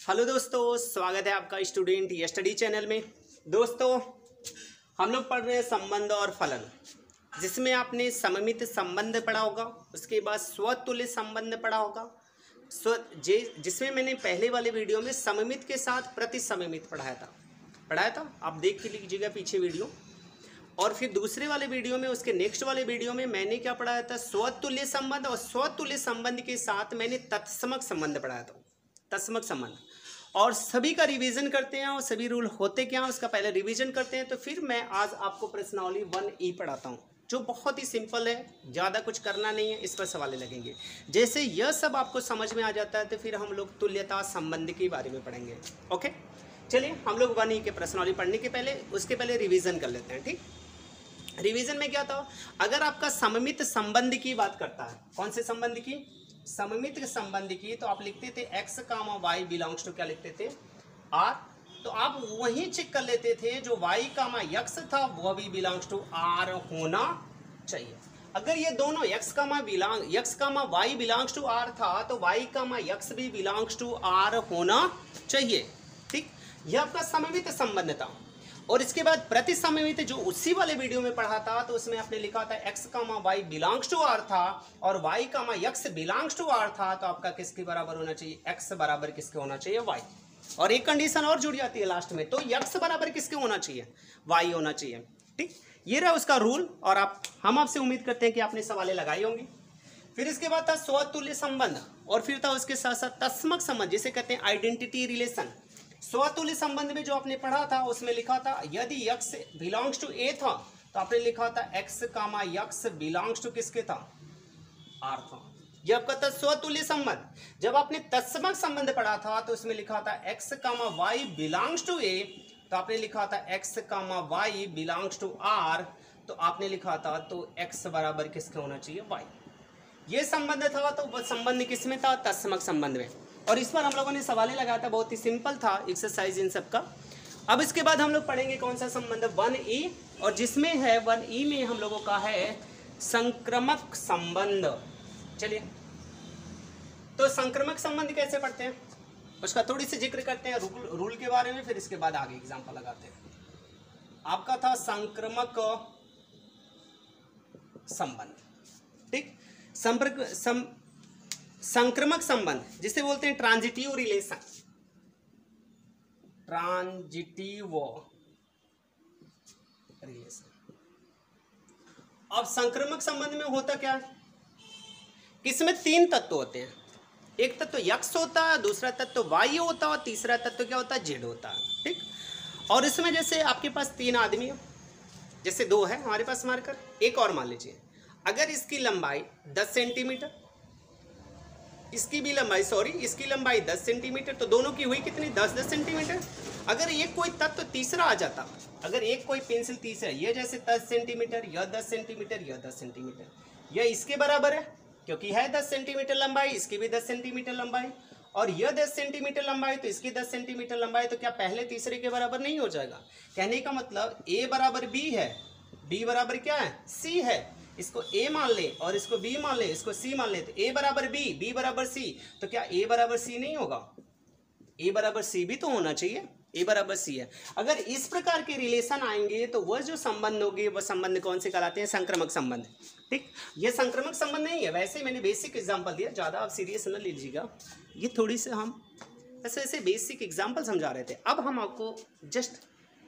Hello दोस्तों, स्वागत है आपका स्टूडेंट स्टडी चैनल में। दोस्तों, हम लोग पढ़ रहे हैं संबंध और फलन, जिसमें आपने सममित संबंध पढ़ा होगा, उसके बाद स्वतुल्य संबंध पढ़ा होगा, जिसमें मैंने पहले वाले वीडियो में सममित के साथ प्रतिसममित पढ़ाया था। आप देख के लीजिएगा पीछे वीडियो। और फिर दूसरे वाले वीडियो में, उसके नेक्स्ट वाले वीडियो में मैंने क्या पढ़ाया था, स्वतुल्य संबंध, और स्वतुल्य संबंध के साथ मैंने तत्समक संबंध पढ़ाया था, तत्समक संबंध। और सभी का रिवीजन करते हैं और सभी रूल होते क्या हैं उसका पहले रिवीजन करते हैं। तो फिर मैं आज आपको प्रश्नावली 1E पढ़ाता हूँ, जो बहुत ही सिंपल है, ज़्यादा कुछ करना नहीं है, इस पर सवाल लगेंगे। जैसे यह सब आपको समझ में आ जाता है तो फिर हम लोग तुल्यता संबंध के बारे में पढ़ेंगे। ओके, चलिए हम लोग 1E के प्रश्नावली पढ़ने के पहले उसके पहले रिवीजन कर लेते हैं। ठीक, रिवीजन में क्या था, अगर आपका सममित संबंध की बात करता है, कौन से संबंध की, सममित संबंध की, तो आप लिखते थे x, y बिलोंग्स टू क्या लिखते थे, r। तो आप वही चेक कर लेते थे जो y, x था वह भी बिलोंग्स टू r होना चाहिए। अगर ये दोनों x, y belongs to r था तो y, x भी बिलोंग्स टू r होना चाहिए। ठीक, यह आपका सममित संबंध था। और इसके बाद प्रतिसममित जो उसी वाले वीडियो में पढ़ा था, तो उसमें आपने लिखा था x, y belongs to r था और y, x belongs to r था, तो आपका किसके बराबर होना चाहिए, x बराबर किसके होना चाहिए, y। और एक कंडीशन और जुड़ जाती है लास्ट में, तो x बराबर किसके होना चाहिए, y होना चाहिए। ठीक, ये रहा उसका रूल। और हम आपसे उम्मीद करते हैं कि आपने सवालें लगाई होंगी। फिर इसके बाद था स्वतुल्य संबंध, और फिर था उसके साथ साथ तत्समक संबंध, जिसे कहते हैं आइडेंटिटी रिलेशन। स्वतुल्य संबंध में जो आपने पढ़ा था उसमें लिखा था यदि x बिलोंग्स टू a था तो आपने लिखा था x, x बिलोंग्स टू किसके था, r था। यह आपका था स्वतुल्य संबंध। जब आपने तत्समक संबंध पढ़ा था तो उसमें लिखा था x, y belongs to a, तो आपने लिखा था x, y belongs to r, तो आपने लिखा था तो x बराबर किसके होना चाहिए, y। ये संबंध था, तो वह संबंध किसमें था, तत्समक संबंध में। और इस पर हम लोगों ने सवालें लगाया था, बहुत ही सिंपल था एक्सरसाइज इन सब का। अब इसके बाद हम लोग पढ़ेंगे कौन सा संबंध, 1E, और जिसमें है 1E में हम लोगों का है संक्रमक संबंध। चलिए, तो संक्रमक संबंध कैसे पढ़ते हैं उसका थोड़ी सी जिक्र करते हैं, रूल के बारे में, फिर इसके बाद आगे एग्जाम्पल लगाते हैं। आपका था संक्रमक संबंध। ठीक, संक्रमक संबंध जिसे बोलते हैं ट्रांजिटिव रिलेशन, ट्रांजिटिव रिलेशन। अब संक्रमक संबंध में होता क्या है, इसमें 3 तत्व होते हैं। एक तत्व x होता है, दूसरा तत्व y होता है, और तीसरा तत्व क्या होता है, z होता है। ठीक, और इसमें जैसे आपके पास 3 आदमी हो, जैसे 2 है हमारे पास मार्कर, एक और मान लीजिए, अगर इसकी लंबाई 10 सेंटीमीटर, इसकी लंबाई 10 सेंटीमीटर, तो दोनों की हुई कितनी, 10 सेंटीमीटर। अगर ये कोई तत्व तीसरा आ जाता, अगर एक कोई पेंसिल तीसरा, ये जैसे 10 सेंटीमीटर, यह 10 सेंटीमीटर, यह 10 सेंटीमीटर, यह इसके बराबर है क्योंकि है 10 सेंटीमीटर लंबाई, इसकी भी 10 सेंटीमीटर लंबाई, और यह 10 सेंटीमीटर लंबाई तो इसकी 10 सेंटीमीटर लंबाई, तो क्या पहले तीसरे के बराबर नहीं हो जाएगा। कहने का मतलब a बराबर b है, b बराबर क्या है, c है। इसको a मान ले और इसको b मान ले, इसको c मान ले, तो a बराबर b, b बराबर c, तो क्या a बराबर c नहीं होगा, a बराबर c भी तो होना चाहिए, a बराबर c है। अगर इस प्रकार के रिलेशन आएंगे तो वह जो संबंध होगी वह संबंध कौन से कहलाते हैं, संक्रमक संबंध। ठीक, ये संक्रमक संबंध नहीं है, वैसे मैंने बेसिक एग्जांपल दिया, ज़्यादा आप सीरियस न लीजिएगा, ये थोड़ी से हम ऐसे बेसिक एग्जांपल समझा रहे थे। अब हम आपको जस्ट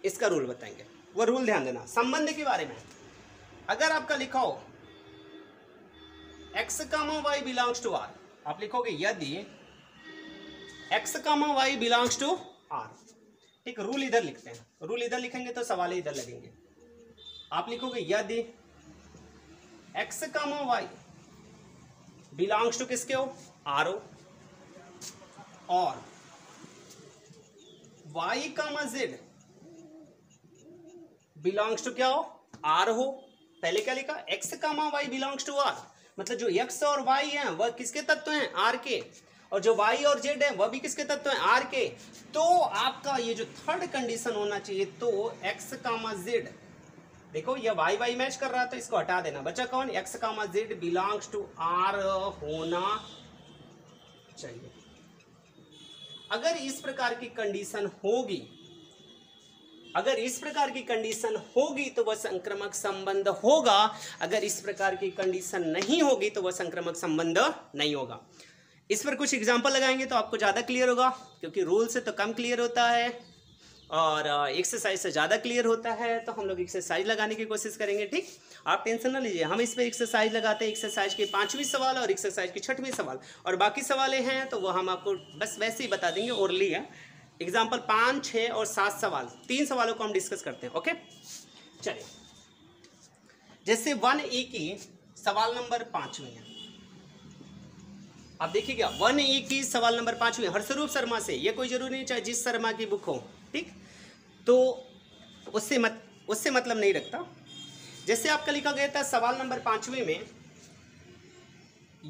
इसका रूल बताएंगे, वह रूल ध्यान देना संबंध के बारे में। अगर आपका लिखा हो x, y belongs to r, आप लिखोगे यदि x, y belongs to r। ठीक, रूल इधर लिखते हैं, रूल इधर लिखेंगे तो सवाल इधर लगेंगे। आप लिखोगे यदि x, y बिलोंग्स टू किसके हो, r हो, और y, z बिलोंग्स टू क्या हो, r हो। पहले क्या लिखा, x, y belongs to r, मतलब जो x और y हैं वह किसके तत्व हैं, r के, और जो y और z है वह भी किसके तत्व हैं, r के। तो आपका ये जो थर्ड कंडीशन होना चाहिए, तो x, z, देखो ये y मैच कर रहा था, इसको हटा देना, बचा कौन, x, z belongs to r होना चाहिए। अगर इस प्रकार की कंडीशन होगी, अगर इस प्रकार की कंडीशन होगी तो वह संक्रामक संबंध होगा, अगर इस प्रकार की कंडीशन नहीं होगी तो वह संक्रामक संबंध नहीं होगा। इस पर कुछ एग्जांपल लगाएंगे तो आपको ज़्यादा क्लियर होगा, क्योंकि रूल से तो कम क्लियर होता है और एक्सरसाइज से ज़्यादा क्लियर होता है। तो हम लोग एक्सरसाइज लगाने की कोशिश करेंगे, ठीक। आप टेंशन ना लीजिए, हम इस पर एक्सरसाइज लगाते हैं। एक्सरसाइज के 5वीं सवाल और एक्सरसाइज के 6वें सवाल, और बाकी सवाल हैं तो वो हम आपको बस वैसे ही बता देंगे, ओरली है। एग्जाम्पल 5, 6 और 7 सवाल, 3 सवालों को हम डिस्कस करते हैं। ओके चलिए, जैसे 1A की सवाल नंबर 5 में है, आप देखिएगा 1A की सवाल नंबर 5 में हर्षरूप शर्मा से, ये कोई जरूरी नहीं चाहे जिस शर्मा की बुक हो, ठीक, तो उससे मतलब नहीं रखता। जैसे आपका लिखा गया था सवाल नंबर 5वें में,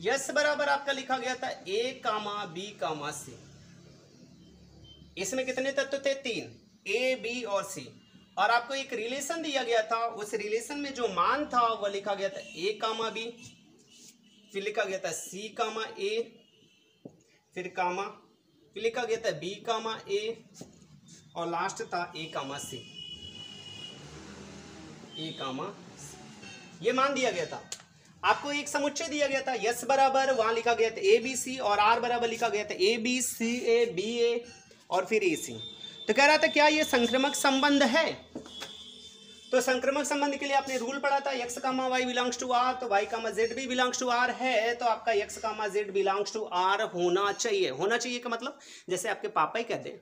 यस बराबर आपका लिखा गया था A, B, C। इसमें कितने तत्व थे? 3, A, B और C, और आपको एक रिलेशन दिया गया था। उस रिलेशन में जो मान था वह लिखा गया था A, B, फिर लिखा गया था C, A, फिर लिखा गया था B, A, और लास्ट था A, C। ये मान दिया गया था। आपको एक समुच्चय दिया गया था, यस बराबर वहां लिखा गया था ABC, और R बराबर लिखा गया था ABCA, BA और फिर AC। तो कह रहा था क्या ये संक्रामक संबंध है? तो संक्रामक संबंध के लिए आपने रूल पढ़ा था, x, y belongs to R, तो y, z भी बिलोंग्स टू R है, तो आपका x, z belongs to R होना चाहिए। होना चाहिए का मतलब जैसे आपके पापा ही कहते हैं,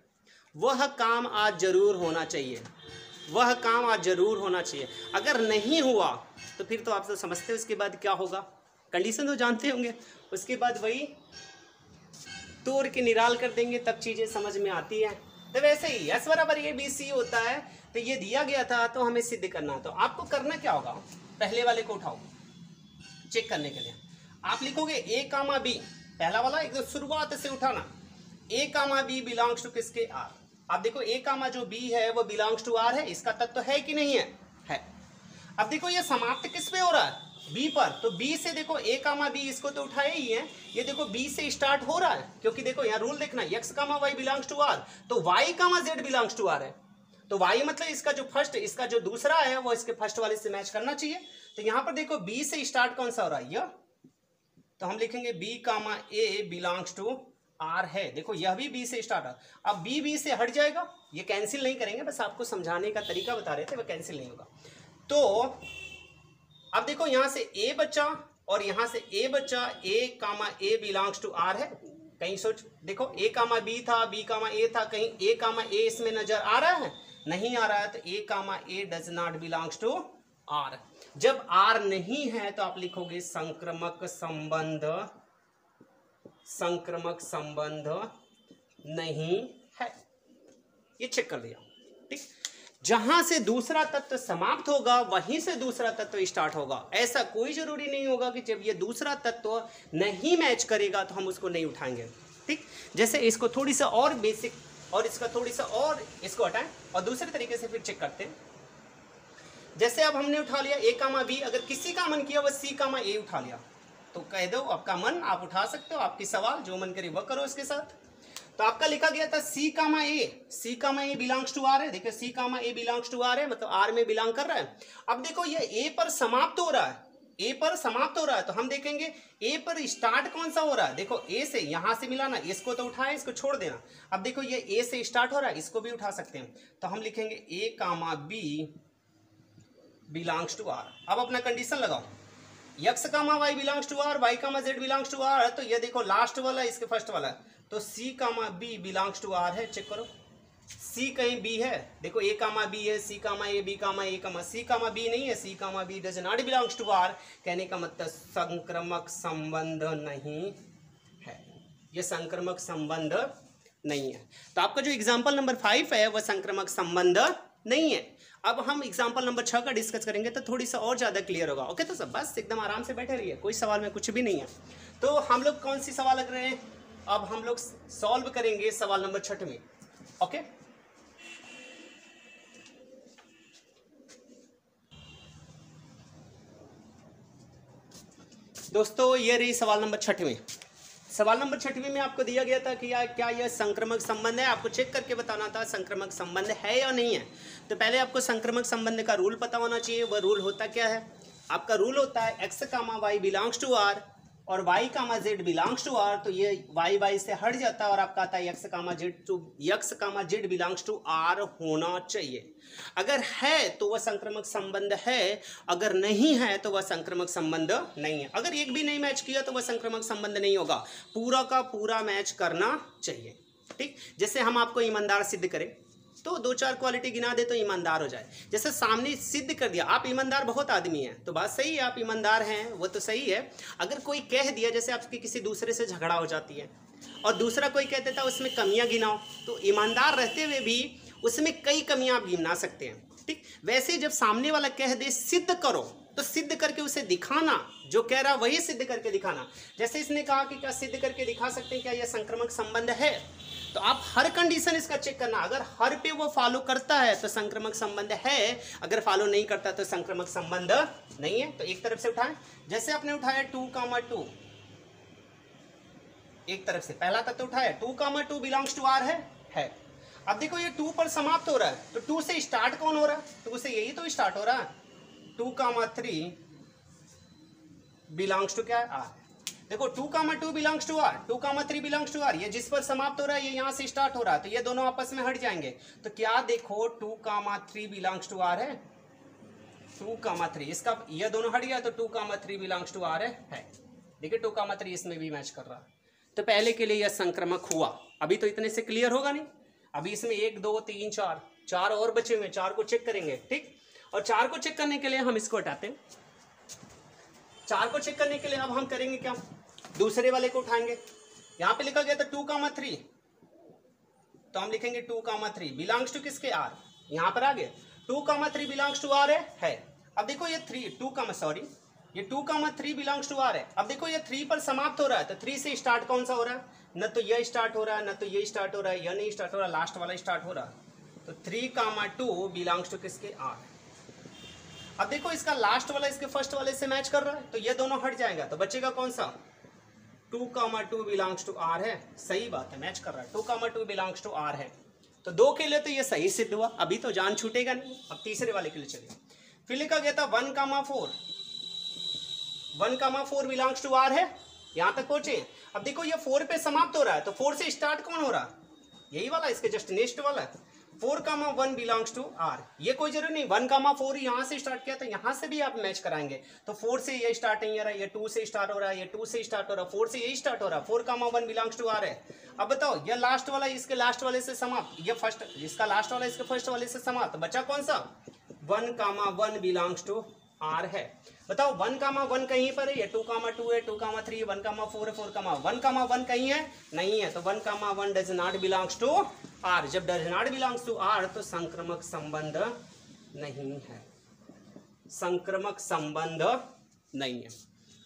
वह काम आज जरूर होना चाहिए, वह काम आज जरूर होना चाहिए। अगर नहीं हुआ तो फिर तो आप तो समझते हो उसके बाद क्या होगा, कंडीशन तो जानते होंगे। उसके बाद वही तोड़ के निराल कर देंगे, तब चीजें समझ में आती है। तो वैसे ही यस बराबर ABC होता है, तो ये दिया गया था तो हमें सिद्ध करना है। तो आपको करना क्या होगा, पहले वाले को उठाओ चेक करने के लिए। आप लिखोगे A, B, पहला वाला एकदम शुरुआत से उठाना, A, B बिलोंग्स टू किसके? R। अब देखो A, जो B है वो बिलोंग्स टू R है, इसका तत्व है कि नहीं है? है। अब देखो ये समाप्त किस पे हो रहा है? B पर। तो B से देखो A, B, इसको तो उठाए ही है, ये देखो B से स्टार्ट हो रहा है, क्योंकि देखो यहाँ रूल देखना, x, y belongs to R, तो y, z belongs to R है। तो y मतलब इसका जो फर्स्ट, इसका जो दूसरा है वो इसके फर्स्ट वाले से मैच करना चाहिए। तो यहाँ पर देखो B से स्टार्ट कौन सा हो रहा है? यह, तो हम लिखेंगे B, A belongs to R है। देखो यह भी B से स्टार्ट है। अब B से हट जाएगा, ये कैंसिल नहीं करेंगे, बस आपको समझाने का तरीका बता रहे थे, वह कैंसिल नहीं होगा। तो अब देखो यहां से A बच्चा और यहां से A बच्चा, A बिलोंग्स टू R है। कहीं सोच देखो A, B था, B, A था, कहीं A, इसमें नजर आ रहा है? नहीं आ रहा है, तो A, does not belongs to R। जब R नहीं है तो आप लिखोगे संक्रामक संबंध नहीं है। ये चेक कर लिया, ठीक। जहां से दूसरा तत्व समाप्त होगा वहीं से दूसरा तत्व स्टार्ट होगा। ऐसा कोई जरूरी नहीं होगा कि जब ये दूसरा तत्व नहीं मैच करेगा तो हम उसको नहीं उठाएंगे, ठीक। जैसे इसको थोड़ी सा और बेसिक, और इसका थोड़ी सा और इसको हटाएं और दूसरे तरीके से फिर चेक करते हैं। जैसे अब हमने उठा लिया A, B, अगर किसी का मन किया वह C, A उठा लिया, तो कह दो आपका मन, आप उठा सकते हो, आपकी सवाल जो मन करे वह करो इसके साथ। तो आपका लिखा गया था C, A belongs to R है। देखो C, A belongs to R है, मतलब R में बिलोंग कर रहा है। अब देखो ये A पर समाप्त हो रहा है, A पर समाप्त हो रहा है, तो हम देखेंगे A पर स्टार्ट कौन सा हो रहा है। देखो A से, यहां से मिलाना, इसको तो उठाए, इसको छोड़ देना। अब देखो ये A से स्टार्ट हो रहा है, इसको भी उठा सकते हैं, तो हम लिखेंगे A, B belongs to R। अब अपना कंडीशन लगाओ, x, y belongs to R, y, z belongs to R, तो ये देखो लास्ट वाला इसके फर्स्ट वाला, तो C, B belongs to R है। चेक करो C कहीं B है, देखो A, B है, C, A, B, A, C, B नहीं है, C, B does not belongs to R। कहने का मतलब संक्रामक संबंध नहीं है, ये संक्रामक संबंध नहीं है। तो आपका जो एग्जाम्पल नंबर 5 है वह संक्रामक संबंध नहीं है। अब हम एग्जाम्पल नंबर 6 का डिस्कस करेंगे तो थोड़ी सा और ज़्यादा क्लियर होगा। ओके, तो सब बस एकदम आराम से बैठे रहिए, कोई सवाल में कुछ भी नहीं है। तो हम लोग कौन सी सवाल लग रहे हैं, अब हम लोग सॉल्व करेंगे सवाल नंबर 6 में। ओके, दोस्तों ये रही सवाल नंबर 6 में। सवाल नंबर 6वीं में आपको दिया गया था कि क्या यह संक्रमक संबंध है, आपको चेक करके बताना था संक्रमक संबंध है या नहीं है। तो पहले आपको संक्रमक संबंध का रूल पता होना चाहिए। वह रूल होता क्या है, आपका रूल होता है x, y belongs to r और y, z belongs to r। तो ये y से हट जाता है और आपका आता है x, z belongs to r होना चाहिए। अगर है तो वह संक्रमक संबंध है, अगर नहीं है तो वह संक्रमक संबंध नहीं है। अगर एक भी नहीं मैच किया तो वह संक्रमक संबंध नहीं होगा, पूरा का पूरा मैच करना चाहिए। ठीक, जैसे हम आपको ईमानदार सिद्ध करें तो 2-4 क्वालिटी गिना दे तो ईमानदार हो जाए। जैसे सामने सिद्ध कर दिया आप ईमानदार बहुत आदमी हैं, तो बात सही है, आप ईमानदार हैं, वो तो सही है। अगर कोई कह दिया जैसे आपकी किसी दूसरे से झगड़ा हो जाती है और दूसरा कोई कह देता है उसमें कमियां गिनाओ, तो ईमानदार रहते हुए भी उसमें कई कमियां आप गिना सकते हैं। ठीक, वैसे जब सामने वाला कह दे सिद्ध करो तो सिद्ध करके उसे दिखाना, जो कह रहा वही सिद्ध करके दिखाना। जैसे इसने कहा कि क्या सिद्ध करके दिखा सकते हैं क्या यह संक्रमक संबंध है, तो आप हर कंडीशन इसका चेक करना। अगर हर पे वो फॉलो करता है तो संक्रमक संबंध है, अगर फॉलो नहीं करता तो संक्रमक संबंध नहीं है। तो एक तरफ से उठाएं, जैसे आपने उठाया 2, एक तरफ से पहला तत्व उठाया 2, बिलोंग्स टू r है। अब देखो ये 2 पर समाप्त हो रहा है, तो 2 से स्टार्ट कौन हो रहा है, 2 से यही तो स्टार्ट हो रहा है। 2, 3 बिलोंग्स टू क्या है, r। देखो 2, belongs to r, 2, 3 belongs to r, ये जिस पर समाप्त हो रहा है ये यहाँ से स्टार्ट हो रहा है, तो ये दोनों आपस में हट जाएंगे। तो क्या देखो 2, 3 बिलोंग्स टू r है, 2, 3 इसका ये दोनों हट गया तो 2, 3 बिलोंग्स टू r है। देखिए 2, 3 इसमें भी मैच कर रहा है। तो पहले के लिए यह संक्रमक हुआ। अभी तो इतने से क्लियर होगा नहीं, अभी इसमें 1, 2, 3, 4 और बचे हुए, 4 को चेक करेंगे। ठीक, और 4 को चेक करने के लिए हम इसको हटाते हैं। 4 को चेक करने के लिए अब हम करेंगे क्या, दूसरे वाले को उठाएंगे। यहां पे लिखा गया था 2, 3, तो हम लिखेंगे 2, 3 बिलोंग्स टू किसके, r। यहां पर आ गया 2, 3 बिलोंग्स टू r है। अब देखो ये 3 बिलोंग्स टू r है। अब देखो ये 3 पर समाप्त हो रहा है, तो 3 से स्टार्ट कौन सा हो रहा है, न तो ये स्टार्ट हो रहा है, न तो ये स्टार्ट हो रहा है, यह नहीं स्टार्ट हो रहा, लास्ट वाला स्टार्ट हो रहा है। तो 3, 2 बिलोंग्स टू किसके, r। अब देखो इसका लास्ट वाला इसके फर्स्ट वाले से मैच कर रहा है, तो ये दोनों हट जाएगा, तो बचेगा कौन सा, 2, 2 बिलोंग्स टू r है। सही बात है, मैच कर रहा है, 2, 2 बिलोंग्स टू r है। तो 2 के लिए तो ये सही सिद्ध हुआ, अभी तो जान छूटेगा नहीं। अब तीसरे वाले के लिए चलिए, फिर लिखा गया था 1, 4 बिलोंग्स टू r है। यहां तक पहुंचे। अब देखो ये 4 पे समाप्त हो रहा है, तो 4 से स्टार्ट कौन हो रहा है, यही वाला, इसके जस्ट नेक्स्ट वाला 4, 1 बिलोंग्स टू r। ये कोई जरूरी नहीं 1, 4 यहां से स्टार्ट किया तो यहां से भी आप मैच कराएंगे। तो 4 से ये स्टार्ट नहीं हो रहा है, ये 2 से स्टार्ट हो रहा है, ये 2 से स्टार्ट हो रहा है, 4 से यही स्टार्ट हो रहा है, 4, 1 बिलोंग्स टू r है। अब बताओ ये लास्ट वाला इसके लास्ट वाले से समाप्त, ये फर्स्ट इसका लास्ट वाला इसके फर्स्ट वाले से समाप्त, बचा कौन सा, 1, 1 बिलोंग्स टू r है। बताओ 1, 1 कहीं पर है, ये 2, 2 है, 2, 3, 1, 4 है, 4, 1 कहीं है, नहीं है, तो 1, 1 does not belongs to r। जब does not belongs to r तो संक्रमक संबंध नहीं है, संक्रमक संबंध नहीं है,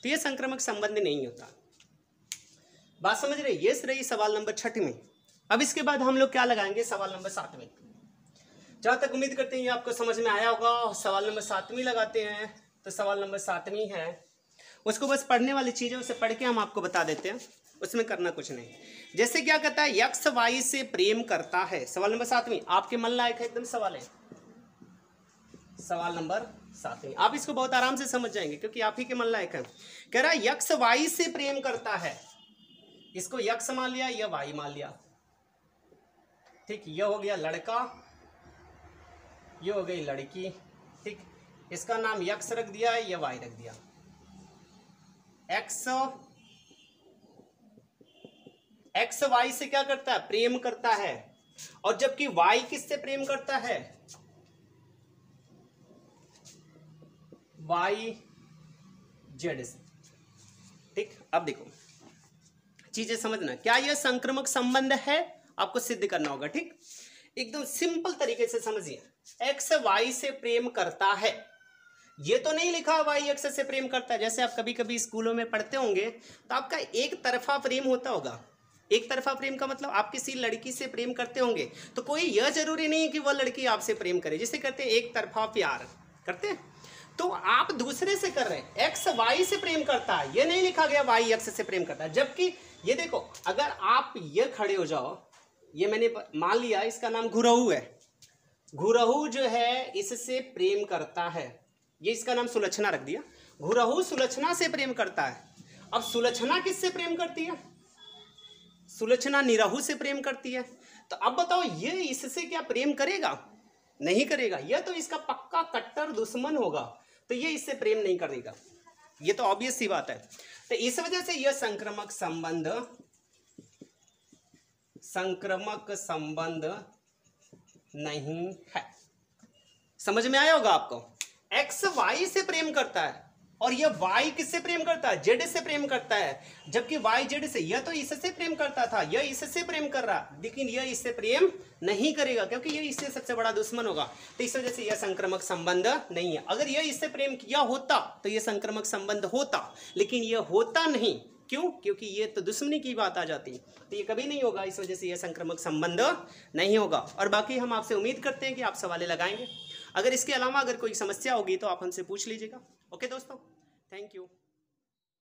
तो ये संक्रमक संबंध नहीं होता। बात समझ रहे, ये रही सवाल नंबर 6 में। अब इसके बाद हम लोग क्या लगाएंगे, सवाल नंबर 7 जहां तक उम्मीद करते हैं ये आपको समझ में आया होगा। सवाल नंबर 7 लगाते हैं, तो सवाल नंबर 7 है, उसको बस पढ़ने वाली चीजें उसे पढ़ के हम आपको बता देते हैं, उसमें करना कुछ नहीं। जैसे क्या कहता है, यक्ष वाई से प्रेम करता है। सवाल नंबर 7 आपके मन लायक है, एकदम सवाल है। सवाल नंबर 7 आप इसको बहुत आराम से समझ जाएंगे क्योंकि आप ही के मन लायक है। कह रहा है यक्ष वाई से प्रेम करता है, इसको यक्ष मान लिया, यह वाई मान लिया। ठीक, यह हो गया लड़का, ये हो गई लड़की। ठीक, इसका नाम यक्ष रख दिया, ये वाई रख दिया। एक्स वाई से क्या करता है, प्रेम करता है। और जबकि वाई किससे प्रेम करता है, वाई जेड से। ठीक, अब देखो चीजें समझना, क्या यह संक्रमक संबंध है, आपको सिद्ध करना होगा। ठीक, एकदम सिंपल तरीके से समझिए। एक्स वाई से प्रेम करता है, ये तो नहीं लिखा वाई एक्स से प्रेम करता है। जैसे आप कभी कभी स्कूलों में पढ़ते होंगे तो आपका एक तरफा प्रेम होता होगा। एक तरफा प्रेम का मतलब आप किसी लड़की से प्रेम करते होंगे तो कोई यह जरूरी नहीं कि वह लड़की आपसे प्रेम करे, जिसे कहते हैं एक तरफा प्यार करते हैं। तो आप दूसरे से कर रहे हैं, एक्स वाई से प्रेम करता है, ये नहीं लिखा गया वाई एक्स से प्रेम करता है। जबकि ये देखो, अगर आप ये खड़े हो जाओ, ये मैंने मान लिया इसका नाम घुरहु है, घुरहु जो है इससे प्रेम करता है, ये इसका नाम सुलक्षणा रख दिया। घुरहु सुलक्षणा से प्रेम करता है। अब सुलक्षणा किससे प्रेम करती है? सुलक्षणा निरहु से प्रेम करती है। तो अब बताओ ये इससे क्या प्रेम करेगा? नहीं करेगा, यह तो इसका पक्का कट्टर दुश्मन होगा, तो ये इससे प्रेम नहीं करेगा, ये तो ऑब्वियस सी बात है। तो इस वजह से यह संक्रामक संबंध नहीं है। समझ में आया होगा आपको? एक्स वाई से प्रेम करता है और यह वाई किससे प्रेम करता है? जेड से प्रेम करता है, जबकि वाई जेड से, यह तो इससे प्रेम करता था, यह इससे प्रेम कर रहा, लेकिन यह इससे प्रेम नहीं करेगा क्योंकि यह इससे सबसे बड़ा दुश्मन होगा। तो इस वजह से यह संक्रामक संबंध नहीं है। अगर यह इससे प्रेम किया होता तो यह संक्रामक संबंध होता, लेकिन यह होता नहीं। क्यों? क्योंकि ये तो दुश्मनी की बात आ जाती, तो ये कभी नहीं होगा। इस वजह से यह संक्रामक संबंध नहीं होगा। और बाकी हम आपसे उम्मीद करते हैं कि आप सवाल लगाएंगे। अगर इसके अलावा अगर कोई समस्या होगी तो आप हमसे पूछ लीजिएगा। ओके दोस्तों, थैंक यू।